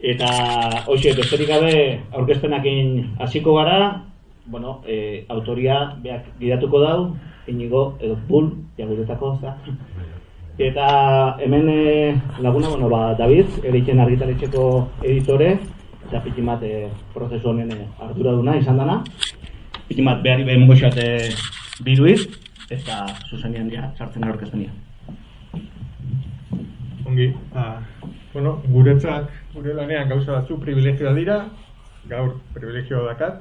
Eta hoxe, besterik gabe aurkezpenakin hasiko gara, autoria beak gidatuko dau, Inigo edo Pul, jaguretako, Eta hemen laguna, David, eritzen argitaletxeko editore, eta pitimat prozesu honen arduraduna izan dana. Pitimat behari behin goxate biduiz, eta zuzenian dira, sartzen aurkezpenia. Ongi, guretzat, gure lanean gauza batzu privilegioa dira, gaur privilegioa dakat.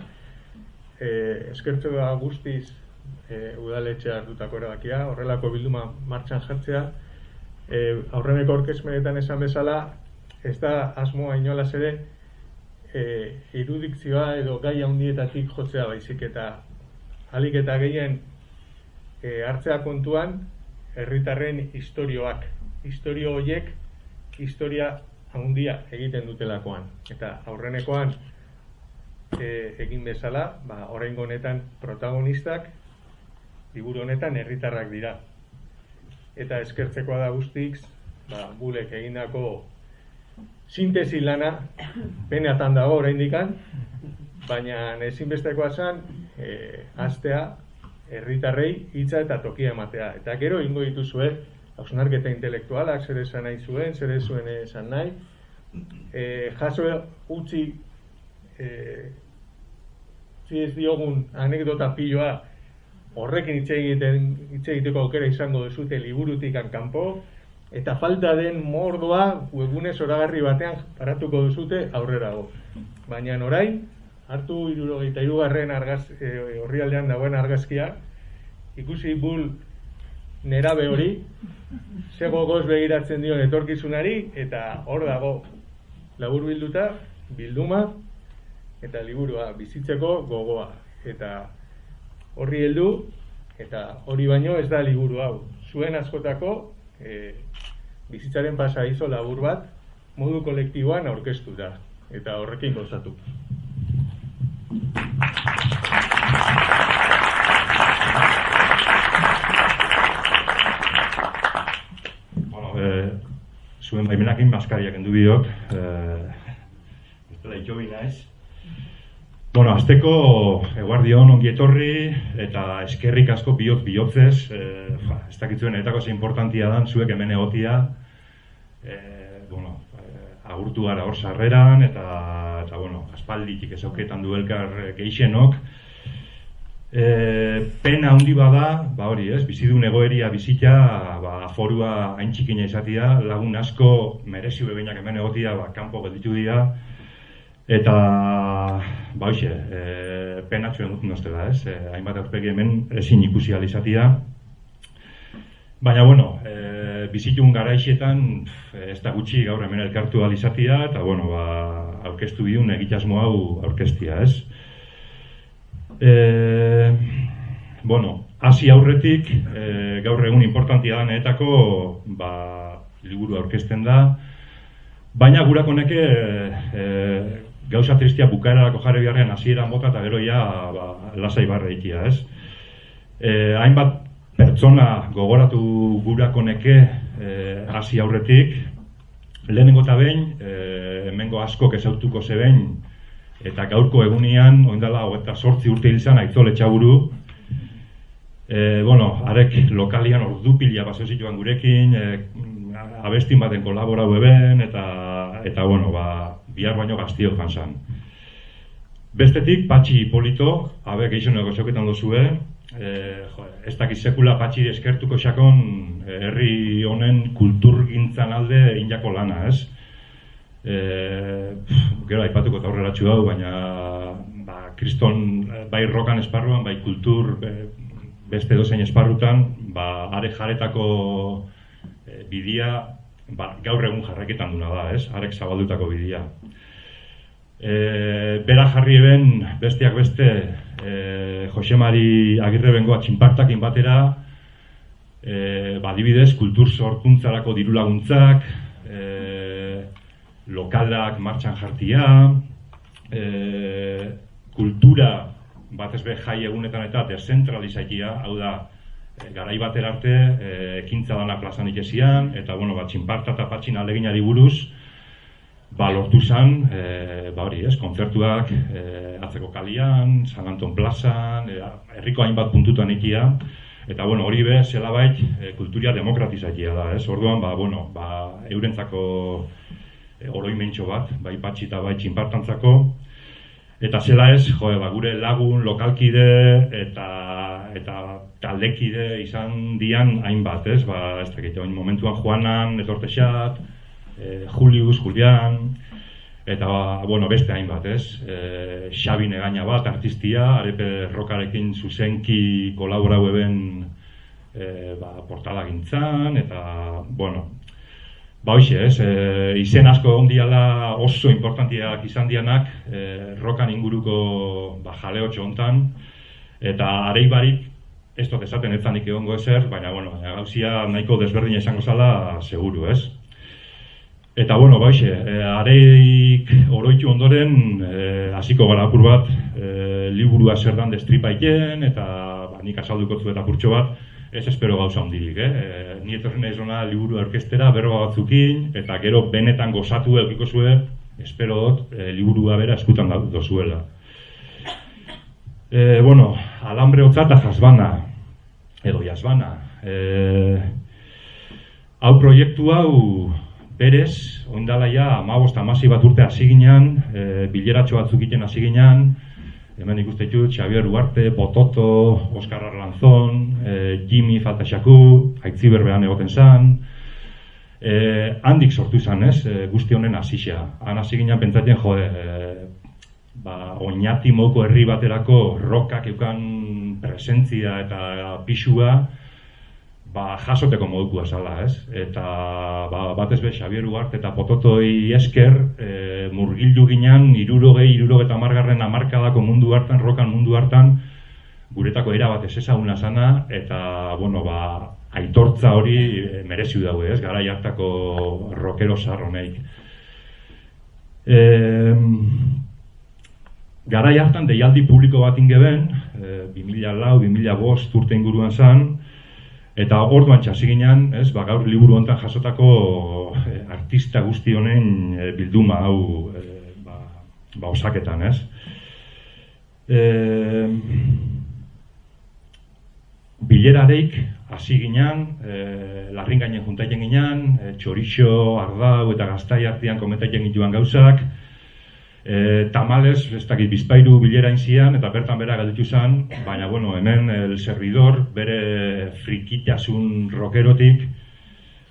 Eskertze da guztiz udaletxea hartutako erabakia, horrelako bilduma martxan jartzea. Aurreneko aurkezpenetan esan bezala, ez da asmoa inolaz ere erudikzioa edo gai handietatik jotzea baizik, eta ahalik eta gehien hartzea kontuan herritarren istorioak. Historio horiek historia handia egiten dutelakoan. Eta aurrenekoan egin bezala, oraingo honetan protagonistak, liburu honetan herritarrak dira. Eta eskertzekoa da guztiz, Bulek egindako sintesi lana, peneatan dago oraindikan, baina ezinbestekoa zen, hastea herritarrei hitza eta tokia ematea. Eta gero ingo dituzue, hausnarketa intelektualak, zer esan nahi zuen, zer ez zuen esan nahi. Jaso utzi ez diogun anekdota piloa, horrekin hitz egiteko aukera izango duzute liburutik kanpo, eta falta den mordoa webgune zoragarri batean paratuko duzute aurrerago. Baina orain, hartu 73. Orrialdean dagoen argazkia, ikusi Bul nerabe hori, ze gogoz begiratzen dion etorkizunari, eta hor dago laburbilduta bilduma eta liburua bizitzeko gogoa. Eta horri heldu, eta hori baino ez da liburu hau. Zuen askotako bizitzaren pasadizo labur bat modu kolektiboan aurkeztu da. Eta horrekin gozatu. Zuen baimenakin maskariak endu bideok, ez dela itxobi naiz. Azteko eguardion ongi etorri eta eskerrik asko bihotzez, ez dakitzuen etako ze importantia dan zuek hemen egotia, agurtu gara hor sarreran eta aspalditik ezauketan du elkar geixenok. Pena handi bada, bizidun egoeria bizita, aforua hain txikina izatea, lagun asko merezi bebenak hemen egotia, kanpo gelditu dira, eta penatxo emuten doztela, hainbat aurpegi hemen ezin ikusi alizatia. Baina, bizitun garaixetan ez da gutxi gaur hemen elkartu alizatia, eta aurkeztu bidun egitasmo hau aurkeztia, ez? Hasi aurretik, gaur egun importantia da netako liburu aurkezten da, baina gurako neke gauza tristia bukaerarako jarri beharrean hasieran bota eta gero lasai barre ikia, ez? Hainbat pertsona gogoratu gurako neke hasi aurretik, lehenengo eta behin, hemengo askok ezautuko zebein, eta gaurko egunean, oindala 28 urte hil zan, Aitzol Etxaburu. Arek lokalian ordu pila baso zituan gurekin, abestin baten kolaborau eben, eta bihar baino gaztio jantzan. Bestetik, Patxi Hipolito, geixoneko zoketan dozue, ez dakit sekula Patxi eskertuko xakon herri honen kulturgintzan alde indako lana, ez? Gero aipatuko eta aurreratxu hau, baina kriston bai rokan esparruan, bai kultur beste dozein esparrutan, are jaretako bidia gaur egun jarraketan duna da, ez? Arek zabaldutako bidia. Bera jarri eben besteak beste Jose Mari Agirre bengoa txinpartakin batera, adibidez, kultur sorkuntzarako diru laguntzak, lokalak martxan jartia, kultura batez be jai egunetan eta dezentralizatia, hau da, garai batera arte ekintza dana plazan ikezian, eta txinparta eta patxin aleginari buruz, lortu zen, hori ez, kontzertuak Atzeko kalian, San Anton plazan, herriko hainbat puntutan ikia, eta hori be, zelabait, kulturia demokratizaitia da, ez? Orduan, eurentzako oroimentxo bat, bai patxi eta bai txinpartantzako, eta zela ez, gure lagun, lokalkide eta taldekide izan dian hainbat, ez? Ez dakit, momentuan Juanan, Etortexat, Julius, Julian, eta beste hainbat, ez? Xabi Negaina bat, artistia, Arepe Rokarekin zuzenki kolaborau eben portala gintzan, eta, hoxe, ez? Izen asko ondiala oso importantiak izan dianak, rokan inguruko jaleotxo hontan, eta areibarik, ez dut esaten ez zanik egongo ezer, baina, gauzia nahiko desberdina izango zala, seguru, ez? Eta, hoxe, areik oroitu ondoren, hasiko gara apur bat, liburua zer dan destripaiten, eta nik azalduko zuet apurtxo bat, ez espero gauza hondirik, ni etorri nahiz ona liburu orkestera, berroa batzukin, eta gero benetan gozatu eukiko zue, espero dut, liburua bera eskutan dozuela. Alambre hotza eta jazbana, edo jazbana. Hau proiektu hau berez, oindala ja, 15-16 bat urte hasi ginen, bileratxo batzuk iten hasi ginen, hemen ikuste ditut, Xabier Uarte, Pototo, Oskar Arlanzon, Jimmy Faltaxaku, Aitziberbean egoten zan. Handik sortu izan, ez, guzti honen hasixea. Han hasi ginen pentsatzen, oinati moko herri baterako rockak eukan presentzia eta pixua, jasoteko modukoa zala, ez? Eta batez be Xabier Ugarte eta Pototoi esker murgildu ginen 60-70 hamarkadako mundu hartan, rokan mundu hartan guretako erabat ez ezaguna zana, eta, aitortza hori mereziu daue, ez? Garai hartako rockero zarroneik. Garai hartan deialdi publiko bat ingeben, 2004-2005 urte inguruan zan, eta orduan txasi ginen, gaur liburu honetan jasotako artista guzti honen bilduma hau osaketan, ez? Bilerareik hasi ginen, larringainen juntaiten ginen, txorixo, ardau eta gaztai artean komentaiten gituan gauzak, tamales, ez dakit bizpairu bilera inzian, eta bertan bera galditu zen, baina, hemen el servidor, bere frikitasun rockerotik,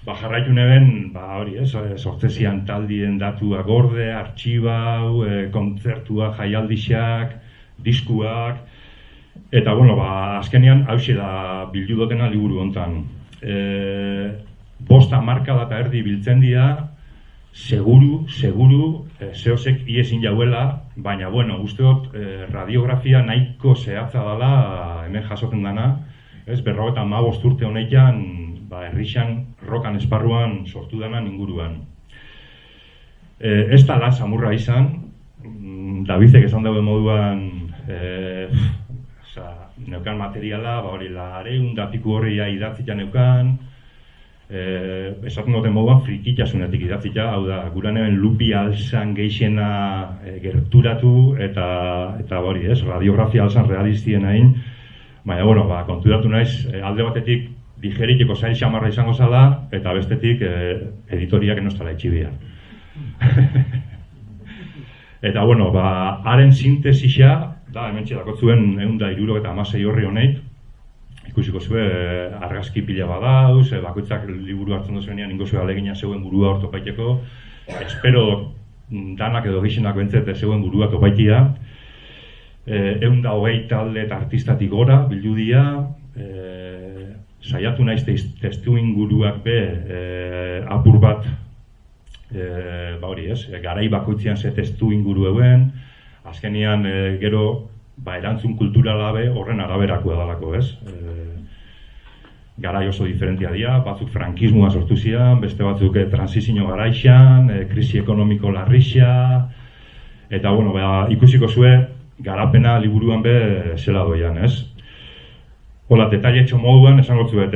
jarraitu neben, sortzezian taldien datua gorde, artxibau, kontzertua, jaialdixak, diskuak, eta, azkenean, hauxe da bildu dutena liburu hontan. 5 hamarkada eta erdi biltzen dira, seguru, zehozek iezin jauela, baina, uste dut, radiografia nahiko zehatza dela hemen jasoten dana, 55 urte honetan, herrixan, rokan esparruan sortu dana inguruan. Ez da lan samurra izan, Davidek esan dauen moduan, neukan materiala, lareun dapiku horria idatzita neukan, esaten duten moduan frikitasunetik idatzita, hau da, guran eben lupi alzan geixena gerturatu eta radiografia alzan realistien hain, baina, konturatu naiz, alde batetik digeriteko zail xamarra izango zala, eta bestetik editoriak enostala etxibia. Eta, haren sintesisa, da, hemen txedakot zuen 176 horri honeik, ikusiko zue argazki pila badauz, bakoitzak liburu hartzen duzuenean ingo zue alegina zeuen burua hor topaiteko. Espero danak edo gixenak bentzete zeuen burua topaitia. 120 talde eta artistatik gora bildu dira. Saiatu naiz testu inguruak be apur bat, garai bakoitzean ze testu inguru euen, azkenean gero erantzun kulturala be horren araberakoa dalako, ez? Garai oso diferentia dira, batzuk frankismoa sortu zian, beste batzuk transizio garaixan, krisi ekonomiko larrixa, eta ikusiko zue garapena liburuan be zela doian, ez? Hola, detailetxo moduan, esango zuet,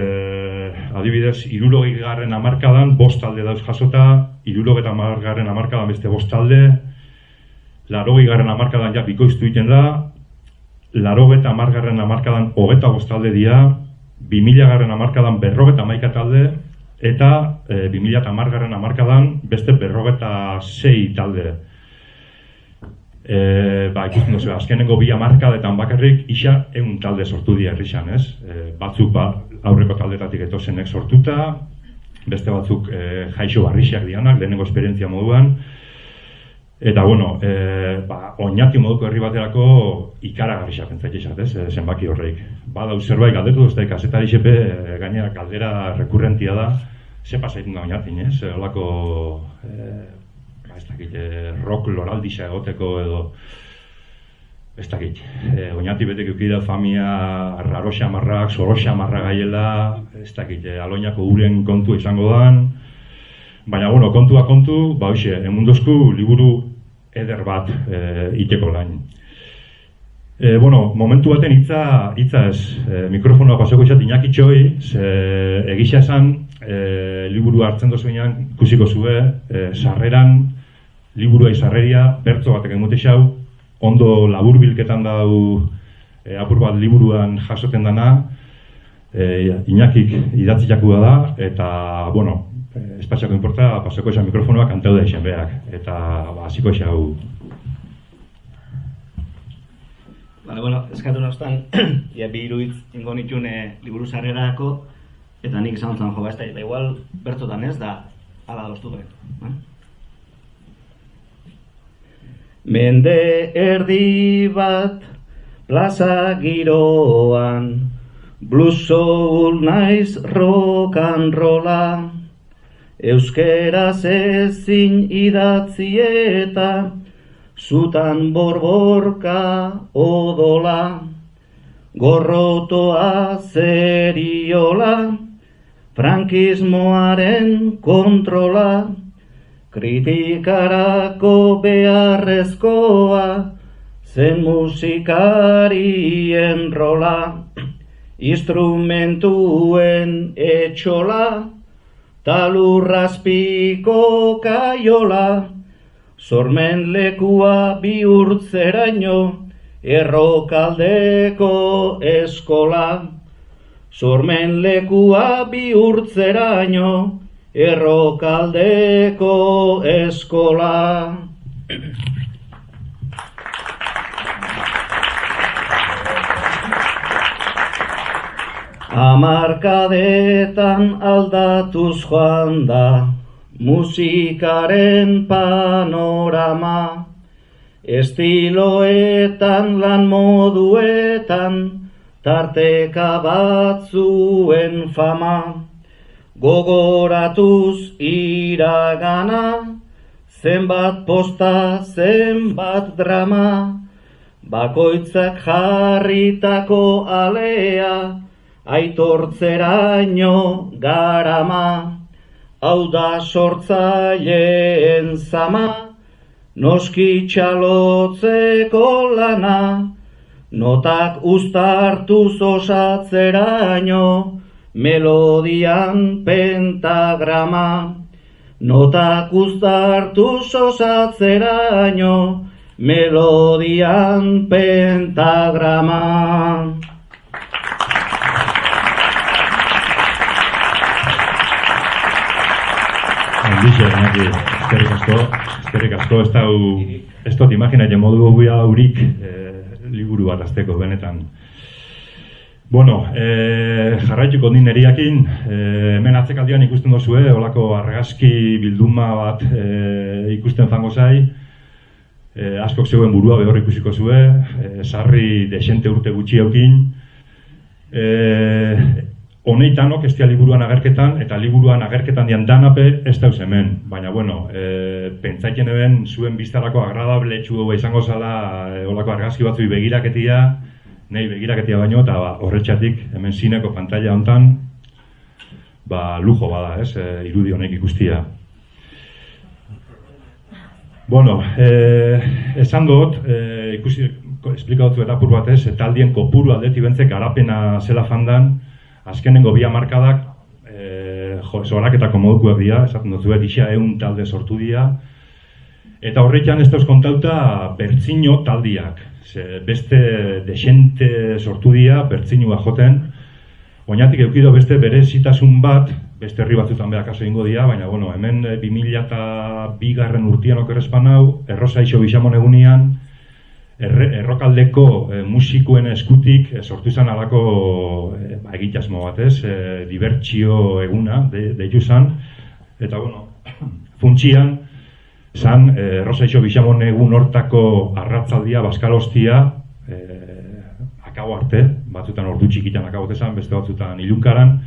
adibidez, 60. hamarkadan 5 talde dauz jasota, 70. hamarkadan beste 5 talde, 80. hamarkadan ja bikoiztu egiten da, 80. hamarkadan 25 talde dira, 2000. hamarkadan 51 talde, eta 2010. hamarkadan beste 56 talde. Ikusten duzu, azkenengo 2 hamarkadetan bakarrik isa 100 talde sortu dira herrixan, ez? Batzuk aurreko taldetatik etozenek sortuta, beste batzuk jaixo barrixak dianak, lehenengo esperientzia moduan. Eta, bueno, Oñati moduko herri baterako ikaragarrixak entzait izat, ez? Zenbaki horreik. Badau zerbait galdetu duzte, kazetari xepe, gainera galdera rekurrentia da, ze pasaitun da Oñatin, ez? Olako... ez dakit, rock loraldisa egoteko edo ez dakit, Oñati betek eukida famia raro xamarrak, zoro xamarra gaiela, ez dakit, Aloñako uren kontu izango dan, baina, bueno, kontua kontu, hoxe, emundozku liburu eder bat iteko lain. Momentu baten hitza ez, mikrofonoa pasako izat Iñaki Txoi, egisa esan, liburu hartzen dozuenean ikusiko zue, sarreran, liburua izarreria, bertzo batek emute xau, ondo laburbilketan dau apur bat liburuan jasoten dana, Iñakik idatziakua da, eta, bueno, espatxako inporta, pasako esan mikrofonoak kantau da esen beak, eta hasiko esau. Bueno, eskatu nostan, bi iruitz ingo nitxune liburu sarrerako, eta nik izan zan jo, eta igual bertotan ez da, ala doztu behar. Mende erdi bat plaza giroan, blues soul naiz rock and rolla, euskeraz ezin idatzi eta zutan borborka odola, gorrotoa zeriola, frankismoaren kontrola, kritikarako beharrezkoa, zen musikarien rola, instrumentuen etxola, talurrazpiko kaiola, sormen lekua bihurtzeraino, errokaldeko eskola. Sormen lekua bihurtzeraino, errokaldeko eskola. Hamarkadetan aldatuz joan da musikaren panorama, estiloetan lan moduetan tarteka batzuen fama, gogoratuz iragana, zenbat posta, zenbat drama, bakoitzak jarritako alea, aitortzeraino garama, hau da sortzaileen zama, noski txalotzeko lana, notak uztartuz osatzeraino, melodian pentagrama, notak uztartuz osatzeraino, melodian pentagrama. Ondixe, Iñaki, eskerrik asko, ez dut imaginatzen modu haurik liburu bat azteko, benetan. Bueno, jarraituko din neriakin, hemen atzekaldian ikusten dozue, holako argazki bilduma bat ikusten zango zai, askok zeuen burua behor ikusiko zue, sarri desente urte gutxi eukin, honeitanok ez dia liburuan agerketan, eta liburuan agerketan dian danape ez dauz hemen. Baina, bueno, pentsaiken eben zuen biztarako agradable etxu izango zala holako argazki batzui begiraketia, nahi begiraketia baino, eta horretxatik hemen zineko pantalla hontan, lujo bada, ez, irudi honek ikustia. Bueno, esan dut, esplikatu eta apur batez, taldien kopuru aldetik bentzek garapena zela fandan, azkenengo bi hamarkadak, zoraketako modukuak dira, esaten dut zuet, isa 100 talde sortu dira, eta horretan ez dauz kontauta bertzino taldiak, beste desente sortu dira, bertzinua joten, oinatik eukido beste berezitasun bat, beste herri batzutan behar kaso ingo dira, baina bueno, hemen 2002 urtean okerrezpan hau, Errosaixo Bixamon egunean, errokaldeko musikuen eskutik sortu izan alako egitasmo bat, dibertsio eguna deitu zan, eta bueno, funtsian, zan Errosaixo Bixamon egun hortako arratzaldia, baskalostia, akabo arte, batzutan ordu txikitan akabote zan, beste batzutan ilunkaran,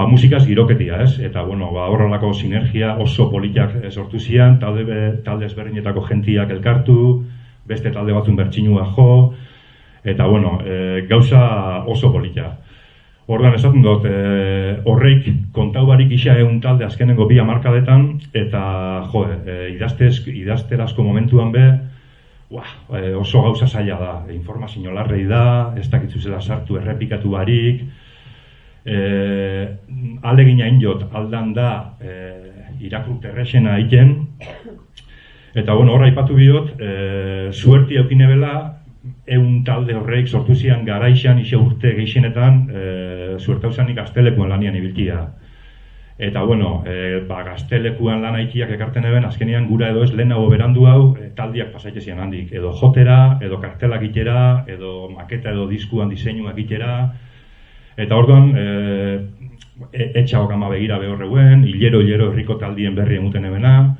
musikaz giroketia, eta bueno, horrelako sinergia oso politak sortu zian, talde ezberdinetako gentiak elkartu, beste talde batzun bertxinua jo, eta bueno, gauza oso polita. Orduan esaten dut, horreik kontau barik isa 100 talde azkenengo 2 hamarkadetan, eta jo, idazterazko momentuan be, oso gauza zaila da, informazio larrei da, ez dakitzu zela sartu errepikatu barik, alegina injot aldan da irakurterrexena egiten, eta bueno, horra aipatu biot, suerti eukine bela, 100 talde horreik sortu zian garaixan isa urte gehienetan, suertau zanik gaztelekuan lanian ibiltia. Eta bueno, gaztelekuan lan aikiak ekarten eben, azkenean gura edo ez lehenago berandu hau, taldiak pasaitezian handik, edo jotera, edo kartelak itera, edo maketa edo diskuan diseinuak itera, eta orduan, etxaok ama begira behorreuen, hilero herriko taldien berri emuten ebena,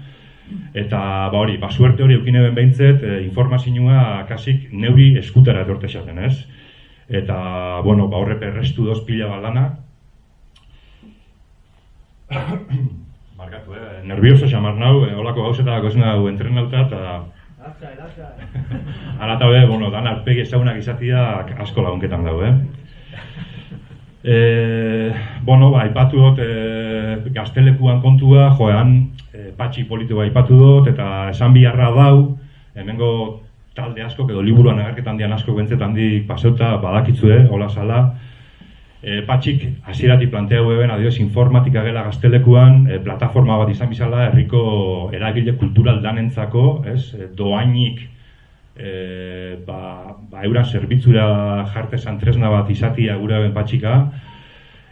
eta hori, suerte hori eukin eben behintzet, informazioa kasik neuri eskutara etorte esaten, ez? Eta, bueno, horre perrestu doz pila bat lana. Markatu, nervioso xamar nau, holako gauzetako ez nau entrenauta, eta... Arata be, bueno, dan arpegi ezagunak izatia asko lagunketan dau, Bueno, aipatu dut gaztelekuan kontua, joan patxi politikoa aipatu dut, eta esan biharra dau, hemengo talde asko, edo liburuan agerketan dian asko bentzetan dik paseuta badakitzue, hola zala. Patxik hasieratik planteau eben, adioz, informatika gela gaztelekuan, plataforma bat izan bizala, herriko eragile kultural danentzako, doainik euran zerbitzura jartezan tresna bat izatia gure ben patxika,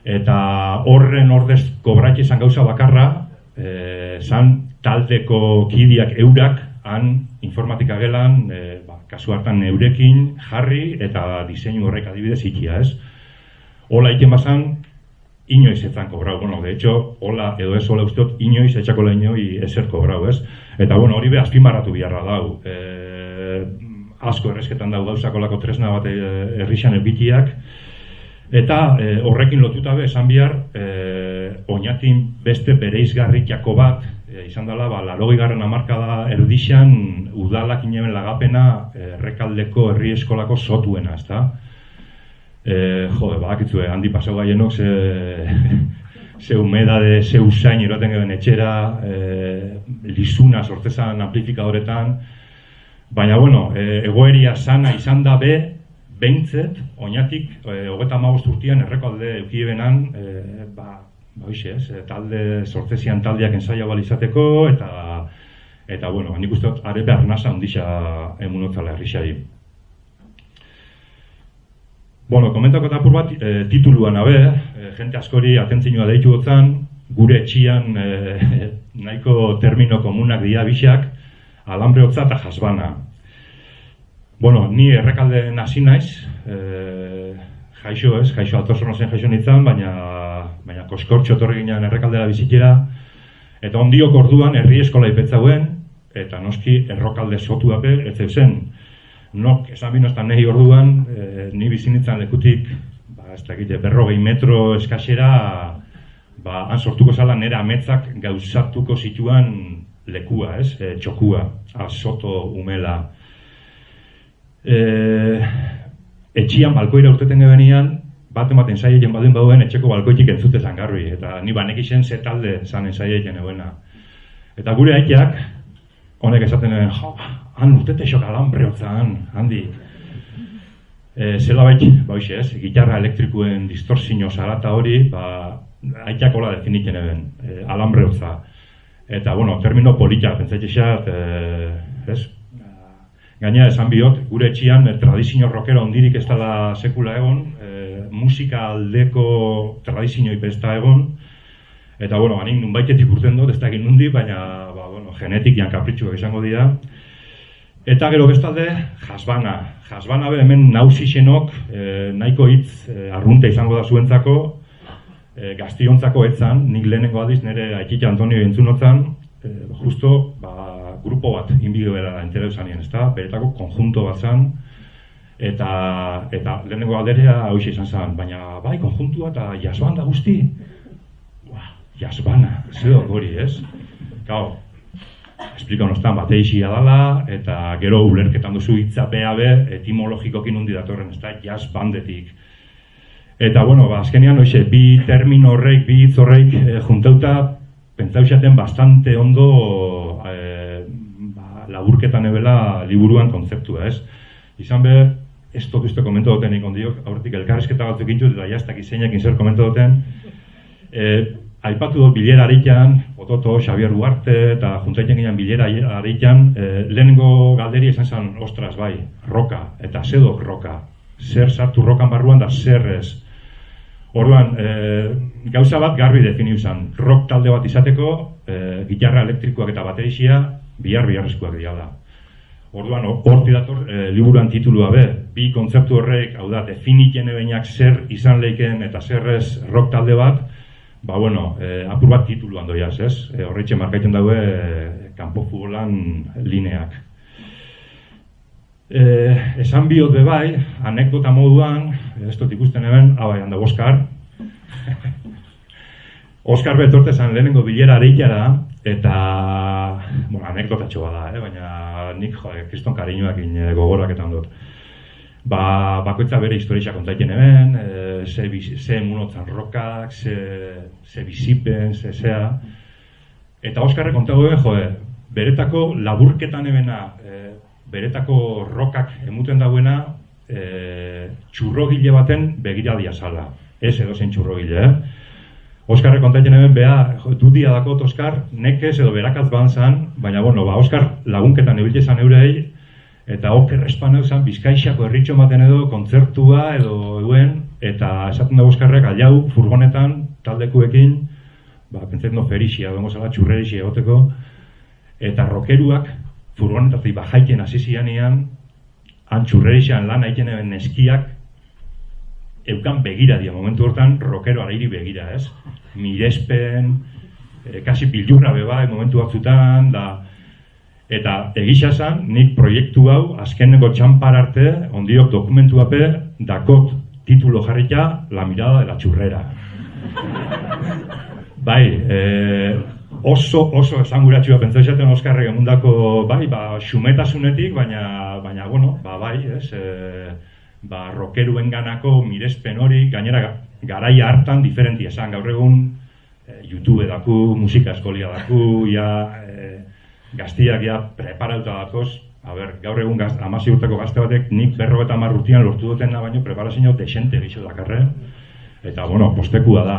eta horren ordez kobratxe izan gauza bakarra, zan taldeko kidiak eurak, han informatika gelan, kasu hartan eurekin jarri eta diseinu horrek adibidez ikia, Hola iken bazan, inoiz etzan kobrau, bueno, de hecho, hola edo ez hola usteot, inoiz etxakola inoi ezer kobrau, Eta bueno, hori be azpimarratu biharra dau. Asko errezketan dau gauzakolako tresna bat herrixan ebitiak, eta horrekin lotuta be, esan bihar, oinatin beste bereizgarrikiako bat, izan dela, 80. hamarkada erdixan udalak ineben lagapena Errekaldeko herri eskolako sotuena, ezta? Badakitzue, handi pasau gaienok, ze humedade, ze usain eroten geben etxera, lizuna sortezan amplifikadoretan, baina, bueno, egoeria sana izan da be, behintzet, oinatik, 35 urtean Errekalde eukibenan, talde sortzezian taldeak ensaia balizateko, eta, bueno, nik uste dut, are behar nasa ondisa emunotzala herrixai. Bueno, komentako eta apur bat, tituluan abe, jente askori atentzioa deitu gotzan, gure etxian nahiko termino komunak dira bisak, alambre hotza eta jasbana. Bueno, ni Errekalden hasi naiz, jaixo altosorno zen jaixo nintzen, baina koskortxo etorri ginean Errekaldera bizikera, eta ondiok orduan herri eskola ipetzauen, eta noski Errokalde sotu ape, ez zen. Nok, esan binoztan nahi orduan, ni bizinitzen lekutik, ez dakit, 40 metro eskasera, han sortuko zala nire ametzak gauzatuko zituan lekua, txokua, soto umela. Etxian balkoira urteten gebenian, bat ematen ensaieken baduen bauen etxeko balkoitik entzutezan garbi, eta ni banekixen ze talde zan ensaieken eguena. Eta gure aiteak, honek esaten han urtete xok alambre hotzan, handik. zelabait, gitarra elektrikoen distortzio zarata hori, aitak hola definitzen eben, alambre hotza. Eta, termino politak, pentsatzea, gaina esan biot, gure etxian tradizio rockero ondirik ez dela sekula egon, musika aldeko tradizio ipesta egon, eta, hanik nunbaitetik urten dut, ez da egin nundi, baina, genetikian kapritxuak izango dira. Eta gero bestalde, jasbana. Jasbana hemen nausixenok, nahiko hitz arrunta izango da zuentzako, gaztiontzako etzan, nik lehenengo aldiz nire Aikita Antonio entzunotzan, justo grupo bat inbigo bera entereusanien, ezta? Beretako konjunto bat zan, eta lehenengo alderea hauxe izan zen, baina bai, konjuntua eta jasbanda guzti. Jasbana, zeo gori, ez? Gau, esplika honostan bateixia dala, eta gero ulerketan duzu hitza beabe, etimologikokin undi datorren, ez da, jasbandetik. Eta, azkenean, bi termino horreik, bi hitz horreik junteuta, pentsauxaten bastante ondo laburketan ebela liburuan kontzeptua, ez? Izan behar, ez tokizte komento duten ikondiok, aurretik elkarrizketa batzuk intut, eta jaztak izeinekin zer komento duten. Aipatu dut bilera haritan, Ototo, Xabier Uarte eta juntaiten ginen bilera haritan, lehenengo galderi esan zen, ostras, bai, roka, eta zedok roka. Zer sartu rokan barruan da zer ez. Orduan, gauza bat garbi definiu zen, rock talde bat izateko, gitarra elektrikoak eta baterixia, biharrezkoak dira da. Orduan, horti dator, liburuan titulua be, bi kontzeptu horrek, hau da, definitzen ebenak zer izan leiken eta zer ez rock talde bat, apur bat tituluan doiaz, ez? Horretxe markaiten daue kanpo futbolan lineak. Esan bihot bebai, anekdota moduan, ez dut ikusten eben, handa Oskar. Oskar betortezan lehenengo bilera areikara, eta, anekdotatxo bada, baina nik, kriston kariñoakin gogoraketan dut. Bakoitza bere historia kontaiten hemen, ze emunotzan rokak, ze bizipen, ze zea. Eta Oskarre kontago eben, beretako laburketan ebena, beretako rokak emuten dauena, txurrogile baten begiradia zala. Ez edozein txurrogile, Oskarre kontaiten hemen, dudia dakot Oskar, nekez edo berakaz bantzan, baina, Oskar lagunketan ebiltzezan eurei, eta oker espaneu zen, Bizkaixako herritxo baten edo, kontzertua edo duen, eta esaten da Oskarrek aliau furgonetan, taldekuekin, pentsatzen ferixia, dongo zela, txurrerixia egoteko, eta rokeruak furgonetatik bajaiten hasi zianean, han txurrerixean lan haiten eben neskiak, eukan begira dia, momentu hortan, rokero arairi begira, ez? Mirespen, kasi bildurra beba, momentu batzutan, eta egisa zan, nik proiektu hau, azkeneko txampar arte, ondiok dokumentu ape, dakot titulo jarrita, La mirada de la churrera. Bai, oso esanguratxua pentsatxaten Oskarrek emundako, xumetasunetik, baina, bai, ez, rokeruen ganako mirespen hori, gainera garaia hartan diferenti esan, gaur egun YouTube daku, musika eskolia daku, gaztiak preparauta datoz, gaur egun 16 urteko gazte batek nik 50 urtean lortu dutena baino preparazio desente gixo dakarre, eta, postekua da.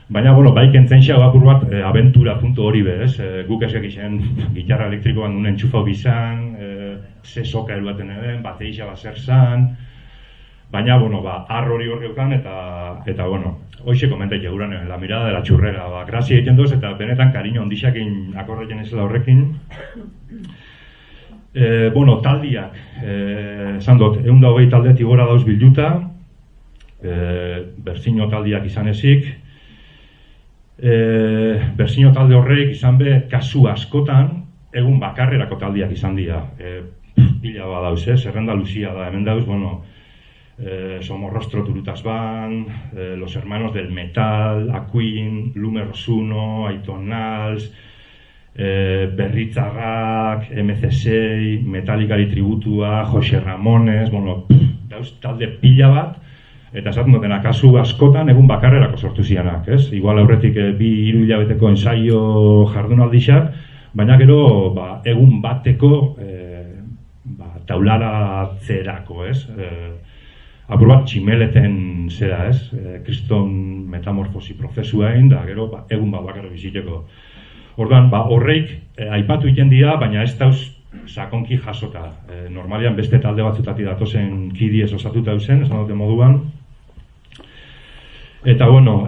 Baina, bai kentzen xau apur bat aventura punto hori bez, guk ezek izan gitarra elektrikoan duen entxufau bizan, ze soka eruaten eben, bateixa bat zer zan, baina, ar hori hor geukan, eta, hoxe komentek eguran, La mirada de la churrera, grazia egiten doz, eta benetan kariño ondixakin akorretzen ezela horrekin. Taldiak, esan dut, 120 taldetik gora dauz bilduta, berzino taldiak izan ezik, berzino talde horrek izan be, kasu askotan, egun bakarrerako taldiak izan dira. Pila bat dauz, zerrenda luzia da, hemen dauz, Somos Rostro Turutas Band, Los Hermanos del Metal, Aquin, Lume Rosuno, Aitonals, Berritzarrak, MC6, Metallicari tributua, Jose Ramones, dauz talde pila bat, eta esaten dutena, kasu askotan egun bakarrerako sortu zianak, ez? Igual aurretik 2-3 hilabeteko ensaio jardunaldixak, baina gero egun bateko taularatzerako, ez? apur bat tximeleten zera, ez? Kriston metamorfosi prozesua egin, da gero egun bat bakarra biziteko. Orduan, horreik aipatu egiten dira, baina ez dauz sakonki jasota. Normalian beste talde batzutati datozen kidiez osatuta eusen, esan dute moduan. Eta, bueno,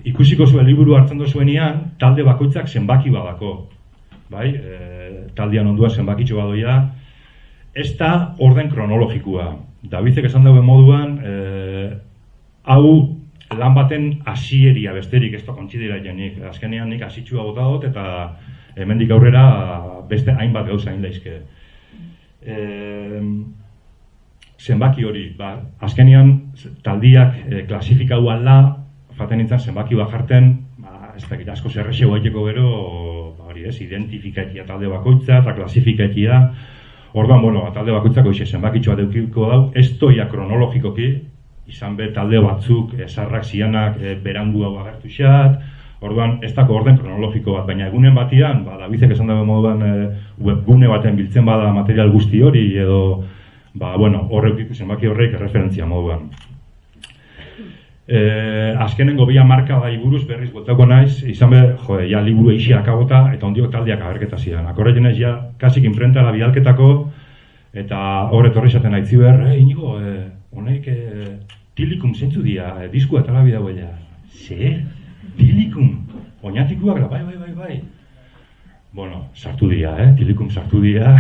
ikusiko zuen liburu hartzen dozuenean, talde bakoitzak zenbaki badako. Bai? Taldean ondua zenbakitxo badoia. Ez da orden kronologikua. Davidek esan dauen moduan, hau lan baten hasieria besterik ez da kontsidera jenik. Azkenean nik hasitxua bota dut eta hemendik aurrera beste hainbat gauza hain daizke. Zenbaki hori, azkenean taldiak klasifikau ala, faten nintzen zenbaki bat jarten, ez dakit asko zerrexeo gaiteko gero, identifikaetia talde bakoitza eta klasifikaetia. Orduan, bueno, talde bakoitzako zenbakitxoa deukiko dau, ez doia kronologikoki, izan be talde batzuk, esarrak zianak berandu hau agertu xat, orduan ez dako orden kronologiko bat, baina egunen batian, Davidek esan dago moduan webgune baten biltzen bada material guzti hori, edo, bueno, horrek zenbaki horrek referentzia moduan. Azkenengo bia marka bai buruz berriz botako naiz, izan be, ja liburu eixiak agota eta ondiok taldeak agerketa zidan. Akorretzen ez ja, kasik imprentara bialketako, eta horret horri esaten haitzi behar, Inigo, honek tilikum zentzu dia, diskua eta labi dagoela. Zer? Tilikum? Oinatikuak da, bai. Bueno, sartu dia, tilikum sartu dia,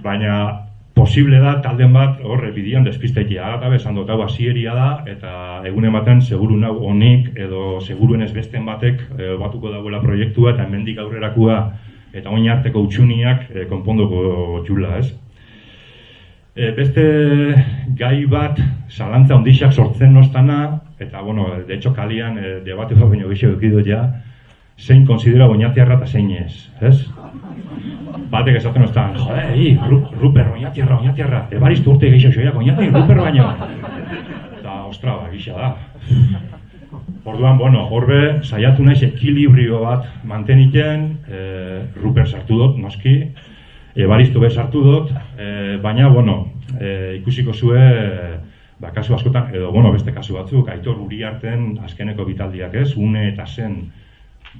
baina posible da, talden bat, horre, bidian despisteikia, agatabe, esan dut hau hasieria da, eta egun ematen, seguru nau honik, edo seguruen ez besten batek batuko dagoela proiektua, eta hemendik aurrerakua, eta oin arteko utxuniak konpondoko txula, ez? Beste gai bat, zalantza ondixak sortzen nostana, eta, bueno, de hecho, kalian, debate bat baino gixo eukidu ja, zein konsidera oinatiarra eta zein ez? Batek esaten oztan, Ruper, oinatiarra, ebaristu urte geixo xoiak, oinati, Ruper baino. Eta, ostra, gisa da. Orduan, bueno, horbe, saiatu naiz ekilibrio bat manteniken, Ruper sartu dut, noski, ebaristu be sartu dut, baina, bueno, ikusiko zue, kasu askotan, edo, bueno, beste kasu batzuk, Aitor Uriarten azkeneko bitaldiak ez, une eta zen,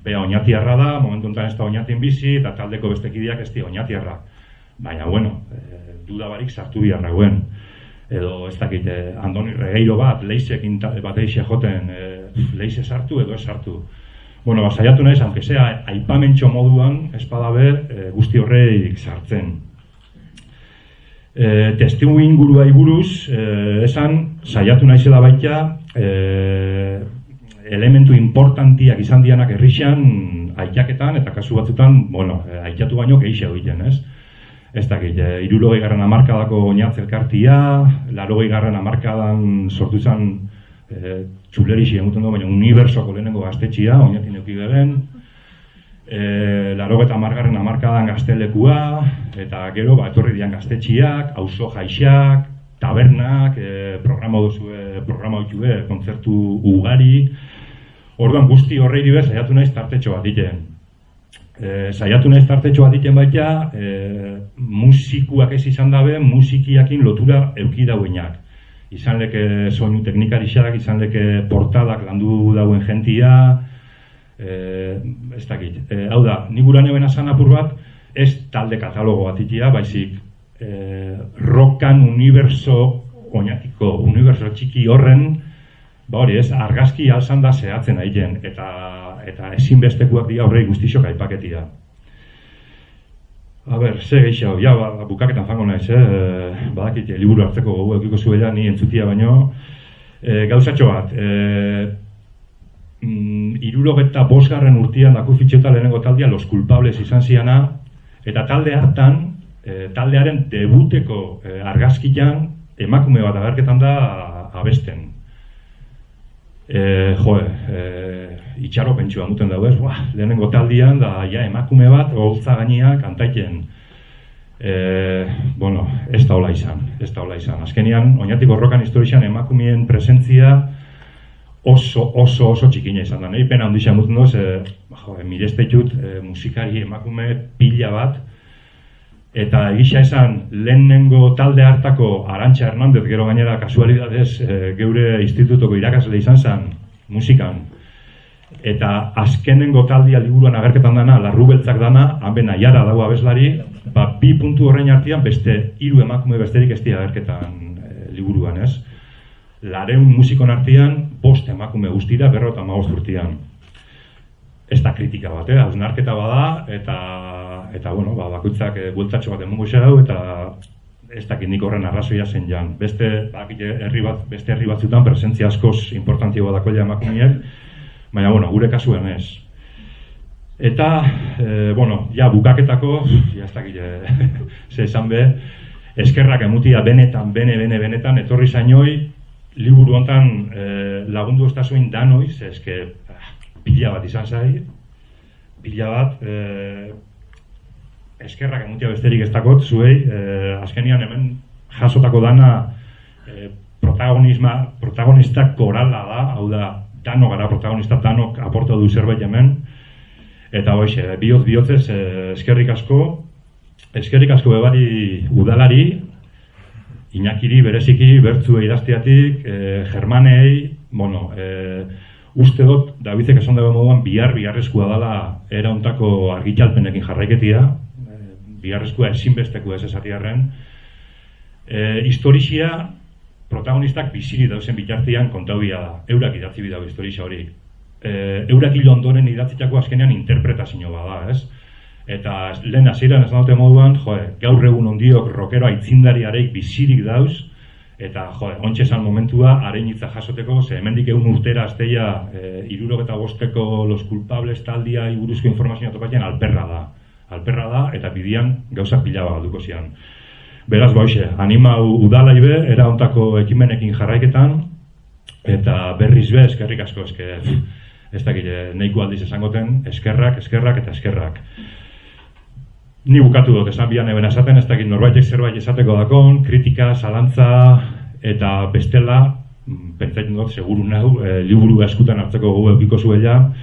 bea oinatiarra da, momentu enten ez da oinatin bizi, eta taldeko beste kideak ez di oinatiarra. Baina, bueno, duda barik sartu biharra guen. Edo, ez dakit, Andoni Regeiro bat, leizekin bat eixe joten, leize sartu edo ez sartu. Bueno, saiatu naiz, aunque sea, aipamentxo moduan, espadabe, guzti horreik sartzen. Testigu ingurua buruz, esan, saiatu naizela baita, elementu importantiak izan dianak herrixan aitaketan eta kasu batzutan, bueno, aitatu baino gehiago egiten, ez? Ez dakit, 60. hamarkadako oinatz elkartia, 80. hamarkadan sortu zen txulerixi egiten du, baina unibertsoko lehenengo gaztetxia, oinatin euki geben, 80. hamarkadan gaztelekua, eta gero, etorri dian gaztetxiak, auzo jaixak, tabernak, programa duzue, kontzertu ugari. Orduan guzti horrei diber saiatu naiz tartetxo bat egiten. Saiatu naiz tartetxo bat egiten baita, musikuak ez izan dabe, musikiakin lotura euki dauenak. Izan leke soinu teknikarixak, izan leke portadak landu dauen jentia, ez dakit. Hau da, nik gura nebena zan apur bat, ez talde katalogo bat ikia, baizik rockan uniberso oinatiko, uniberso txiki horren, hori ez, argazki alzan da zehatzen aigen, eta ezinbestekuak dira horrei guztixok aipaketia. A ber, ze gehiago, ja, bukaketan zango naiz, badakit, liburu hartzeko gogu eukiko zuela, ni entzutia baino. Gauzatxo bat, 75. urtean daku fitxeta lehenengo taldea Los Culpables izan ziana, eta talde hartan, taldearen debuteko argazkian emakume bat agerketan da abesten. Itxaro pentsua muten dago ez, lehenengo taldean da emakume bat holtza gainean kantaiken. Bueno, ez da hola izan. Azkenian, oinatiko rokan historian emakumeen presentzia oso txikina izan da. Nahi pena ondixea muten doz, mireste jut musikari emakume pila bat, Eta egisa esan, lehenengo talde hartako Arantxa Hernandez, gero gainera kasualidadez geure institutoko irakasle izan zen musikan. Eta azkenengo taldia liburuan agerketan dana, Larru Beltzak dana, hanben Aiara dago abeslari, bi puntu horrein artean beste 3 emakume besterik ez dira agerketan liburuan, ez? 200 musikon artean 5 emakume guztira 55 urtean. Ez da kritika bat, hausnarketa bada, eta bueno, bakoitzak bueltatxo bat emongo xerau, eta ez dakit nik horren arrazoia zen jan. Beste herri batzutan presentzia askoz importantioa dakoela emakumeak, baina, bueno, gure kasuen ez. Eta, bueno, ja bukaketako, ez dakit, ze esan be, eskerrak emutia benetan, etorri zainoi, liburu hontan lagundu estazuin danoiz, eske, pila bat izan zai, pila bat, eskerrak emutia besterik ez dakot, zuei, azkenian hemen jasotako dana protagonista korala da, hau da, dano gara protagonista, danok aporta du zerbait hemen, eta hoxe, bihotzez eskerrik asko bebari udalari, Iñakiri bereziki, bertzu idazteatik, Germanei, bueno, uste dut, Davidek esan dago moduan, biharrezkoa dela era hontako argitalpenekin jarraiketia, biharrezkoa ezinbesteko ez esatiarren. Historizia, protagonistak biziri dauzen bitartean kontaubia da, eurak idatzi bidau historizia hori. Eurak hil ondoren idatzitako azkenean interpretazio bada, ez? Eta lehen hasieran esan dute moduan, gaur egun ondiok rockero aitzindariareik bizirik dauz, eta ontsa esan momentua haren hitza jasoteko, ze hemendik egun urtera azteia 75 Los Culpables taldia buruzko informazioa topatzen alperra da, eta bidian gauza pila bat duko zian. Beraz, bauxe, anima udala ibe, era ontako ekimenekin jarraiketan, eta berriz be, eskerrik asko, ez dakit, nahiko aldiz esangoten, eskerrak eta eskerrak. Ni bukatu dut, esan bian eben esaten, ez dakit norbaitek zerbait esateko dakon, kritika, zalantza, eta bestela, pentsaitzen dut, seguru nahu, liburu eskutan hartzeko gogo eukiko zuela.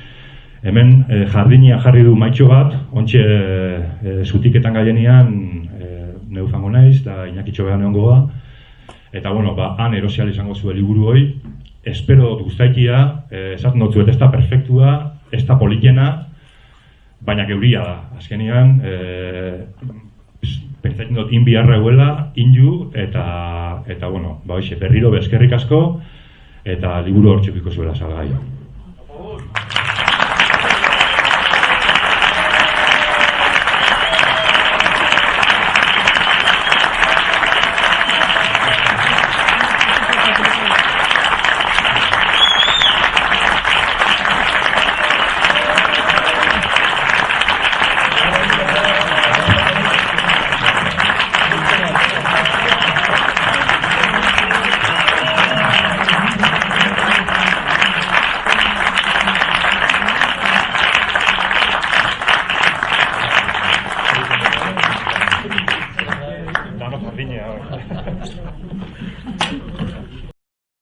Hemen jardinia jarri du maitxo bat, ontxe zutiketan gaienean neu fango naiz, eta Iñakitxo behan egon goa. Eta, bueno, han erosial izango zuen liburu hoi. Espero dut guztaikia, esaten dut zuet, ez da perfektua, ez da politena, baina geuria da. Azkenean, pentsatzen dut inbiarra eguela, inju, eta bueno, berriro bezkerrik asko, eta liburu hor txukiko zuela salgai.